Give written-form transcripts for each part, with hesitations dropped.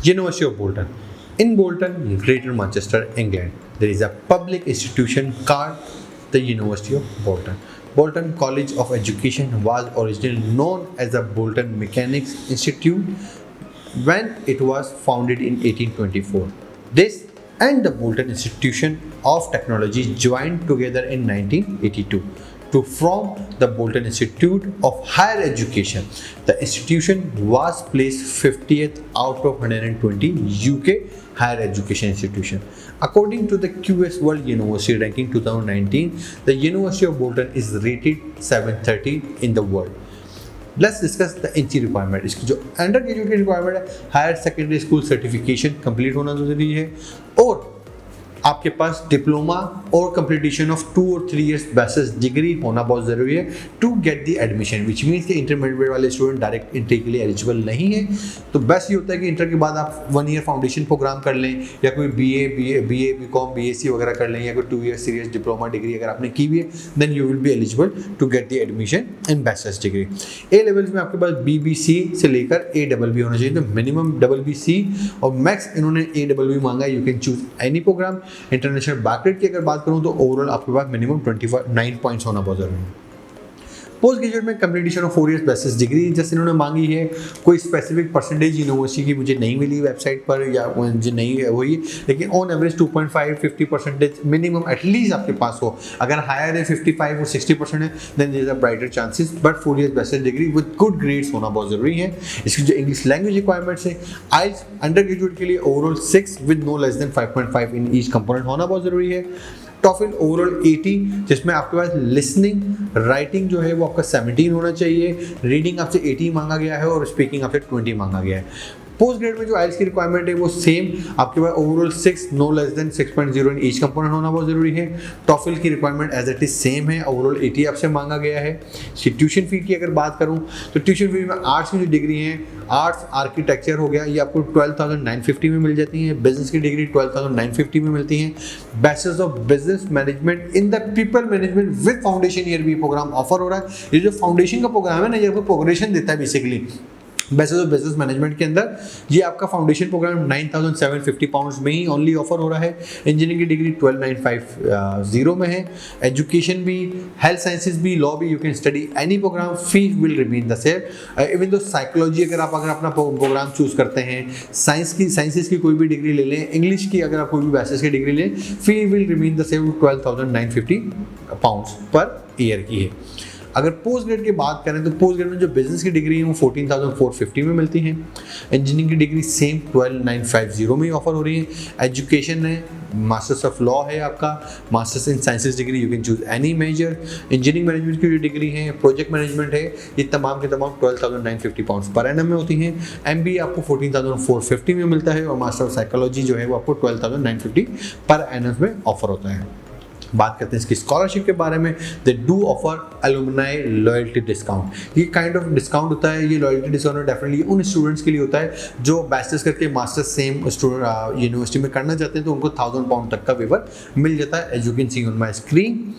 University of Bolton. In Bolton, Greater Manchester, England, there is a public institution called the University of Bolton. Bolton College of Education was originally known as the Bolton Mechanics Institute when it was founded in 1824. This and the Bolton Institution of Technology joined together in 1982 to form the Bolton Institute of Higher Education. The institution was placed 50th out of 120 UK higher education institution. According to the QS World University Ranking 2019, the University of Bolton is rated 730 in the world. Let's discuss the entry requirement. इसकी जो under graduate की requirement है, higher secondary school certification complete होना जरूरी है और आपके पास डिप्लोमा और कंप्लीटेशन ऑफ 2 और 3 इयर्स बैचलर्स डिग्री होना बहुत ज़रूरी है to get the admission, which means कि इंटरमीडिएट वाले स्टूडेंट डायरेक्ट एंट्री के लिए एलिजिबल नहीं है। तो बेस्ट ये होता है कि इंटर के बाद आप 1 ईयर फाउंडेशन प्रोग्राम कर लें या कोई BA, BSc वगैरह कर लें या कोई 2 ईयर सीरियस डिप्लोमा डिग्री अगर आपने की हुई है, then you will be eligible to get the admission in bachelor's degree. A levels में आपके पास BBC से लेकर ABB होना चाहिए, तो मिनिमम BBC और मैक्स इन्होंने ABB मांगा है। You can choose any program. International background की अगर बात करूं तो ओवरऑल आपके पास मिनिमम 9 पॉइंट्स होना बहुत जरूरी है। पोस्ट ग्रेजुएट में completion of 4 years bachelor's degree जैसे इन्होंने मांगी है। कोई स्पेसिफिक परसेंटेज यूनिवर्सिटी की मुझे नहीं मिली वेबसाइट पर या मुझे नहीं हुई, लेकिन ऑन एवरेज 2.5 50% मिनिमम एटलीस्ट आपके पास हो। अगर हायर है 55 और 60% है then there is a brighter chances, but 4 years bachelor's degree with good grades होना बहुत जरूरी है। इसकी जो इंग्लिश लैंग्वेज रिक्वायरमेंट्स है, आइल्स अंडर ग्रेजुएट के लिए overall 6 with no less than 5.5 in each component होना बहुत जरूरी है। टॉफिल ओवरऑल 80 जिसमें आपके पास लिसनिंग राइटिंग जो है वो आपका 17 होना चाहिए, रीडिंग आपसे 80 मांगा गया है और स्पीकिंग आपसे 20 मांगा गया है। पोस्ट ग्रेड में जो आइल्स की रिक्वायरमेंट है वो सेम आपके पास overall 6 no less than 6.0 in each component होना बहुत जरूरी है। टॉफिल की requirement as it is same है, ओवरऑल 80 आपसे मांगा गया है। ट्यूशन फी की अगर बात करूं तो ट्यूशन फी में आर्ट्स की जो डिग्री है, आर्ट्स आर्किटेक्चर हो गया, ये आपको 12,950 में मिल जाती है। बिजनेस की डिग्री 12,950 में मिलती है। Bachelors of business management in the people management with foundation year भी प्रोग्राम ऑफर हो रहा है। ये जो फाउंडेशन का प्रोग्राम है ना, ये आपको प्रोग्रेशन देता है basically. Bachelors of business management के अंदर ये आपका फाउंडेशन प्रोग्राम 9,750 पाउंड्स में ही ओनली ऑफर हो रहा है। इंजीनियरिंग की डिग्री 12,950 में है। एजुकेशन भी, हेल्थ साइंसेज भी, लॉ भी, you can study any program, fee will remain the same. Even though psychology अगर अपना प्रोग्राम चूज करते हैं, साइंसेज की कोई भी डिग्री ले लें, इंग्लिश की अगर आप कोई भी बैचलर्स की डिग्री लें, फी will remain the same 12,950 pounds per year की है। अगर पोस्ट ग्रेड की बात करें तो पोस्ट ग्रेड में जो बिजनेस की डिग्री है वो 14,450 में मिलती है। इंजीनियरिंग की डिग्री सेम 12,950 में ही ऑफर हो रही है। एजुकेशन है, मास्टर्स ऑफ लॉ है आपका, masters in sciences degree, you can choose any major. Engineering management की जो डिग्री है, प्रोजेक्ट मैनेजमेंट है, ये तमाम के तमाम 12,950 पाउंड्स पर एनम में होती हैं। MBA आपको 14,450 में मिलता है और मास्टर ऑफ साइकोलॉजी जो है वो आपको 12,950 पर एनम में ऑफर होता है। बात करते हैं इसकी स्कॉलरशिप के बारे में। They do offer alumni loyalty discount. ये काइंड ऑफ डिस्काउंट होता है, ये लॉयल्टी डिस्काउंट डेफिनेटली उन स्टूडेंट्स के लिए होता है जो बैचलर्स करके मास्टर्स सेम यूनिवर्सिटी में करना चाहते हैं, तो उनको 1,000 पाउंड तक का वेवर मिल जाता है, as you can see on my screen.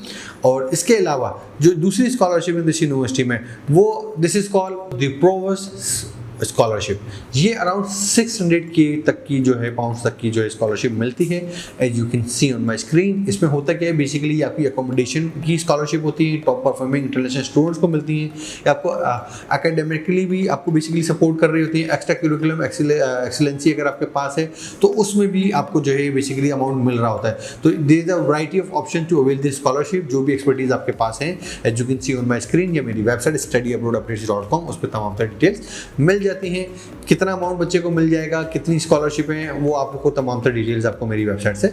और इसके अलावा जो दूसरी स्कॉलरशिप है दिस यूनिवर्सिटी में, वो this is called the provost scholarship. ये अराउंड 600K तक की जो है पाउंड्स तक की जो है स्कॉलरशिप मिलती है, as you can see on my screen. इसमें होता क्या है, बेसिकली आपकी अकोमोडेशन की स्कॉलरशिप होती है, टॉप परफॉर्मिंग इंटरनेशनल स्टूडेंट्स को मिलती हैं, या आपको एकेडमिकली भी आपको बेसिकली सपोर्ट कर रही होती है। एक्स्ट्रा करिकुलम एक्सीलेंसी अगर आपके पास है तो उसमें भी आपको जो है बेसिकली अमाउंट मिल रहा होता है। तो there is a variety of option to avail this scholarship. जो भी एक्सपर्टीज आपके पास है, as you can see on my screen, या मेरी वेबसाइट studyabroadupdates.com, उस पर तमाम तरह डिटेल्स मिल जाती हैं। कितना अमाउंट बच्चे को मिल जाएगा, कितनी स्कॉलरशिप है, वो आपको तमाम तरह डिटेल्स आपको मेरी वेबसाइट से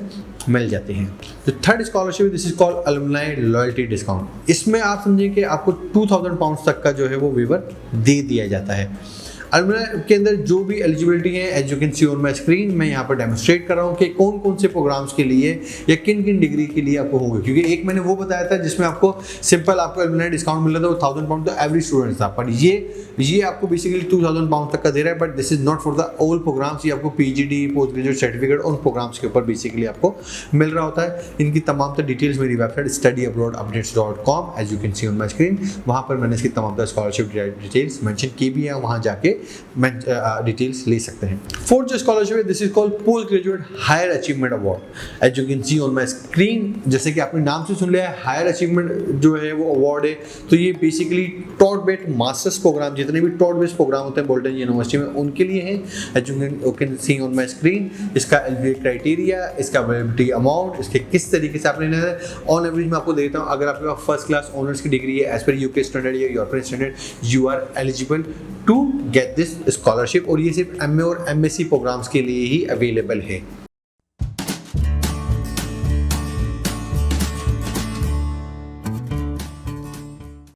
मिल जाती हैं। जो third scholarship this is called alumni loyalty discount. इसमें आप समझिए कि आपको 2,000 पाउंड्स तक का जो है वो वेवर दे दिया जाता है। अलुमनाई के अंदर जो भी एलिजिबिलिटी है, as you can see on my screen, मैं यहाँ पर डेमोस्ट्रेट कर रहा हूँ कि कौन कौन से प्रोग्राम्स के लिए या किन किन डिग्री के लिए आपको होंगे। क्योंकि एक मैंने वो बताया था जिसमें आपको सिंपल आपको अलुमनाई डिस्काउंट मिल रहा था, वो 1,000 पाउंड तो एवरी स्टूडेंट था, पर ये आपको बेसिकली 2,000 पाउंड तक का दे रहा है। But this is not for the all programmes. ये आपको PGD पोस्ट ग्रेजुएट सर्टिफिकेट उन प्रोग्राम्स के ऊपर बेसिकली आपको मिल रहा होता है। इनकी तमाम तरह डिटेल्स मेरी website studyabroadupdates.com, as you can see on my screen, वहाँ पर मैंने इसकी तमाम तरह स्कॉलरशिप डिटेल्स मेंशन की भी है, वहाँ जाके डिटेल्स ले सकते हैं। फोर्थ जो स्कॉलरशिप है, this is called post graduate higher achievement award. As you can see on my screen, जैसे कि आपने नाम से सुन लिया है, हायर अचीवमेंट जो है वो अवार्ड है। तो ये basically taught based masters program, जितने भी टॉट बेस्ड प्रोग्राम होते हैं बोल्टन यूनिवर्सिटी में, उनके लिए है। As you can see on my screen, इसका एलिजिबिलिटी क्राइटेरिया, इसका वैलिडिटी अमाउंट, इसके किस तरीके से आपने लेना है। ऑन एवरेज मैं आपको देता हूँ, अगर आपके पास फर्स्ट क्लास ऑनर्स की डिग्री है एज पर यूके स्टैंडर्ड या European standard, you are eligible to get this scholarship. और ये सिर्फ एमए और एमएससी प्रोग्राम्स के लिए ही अवेलेबल है।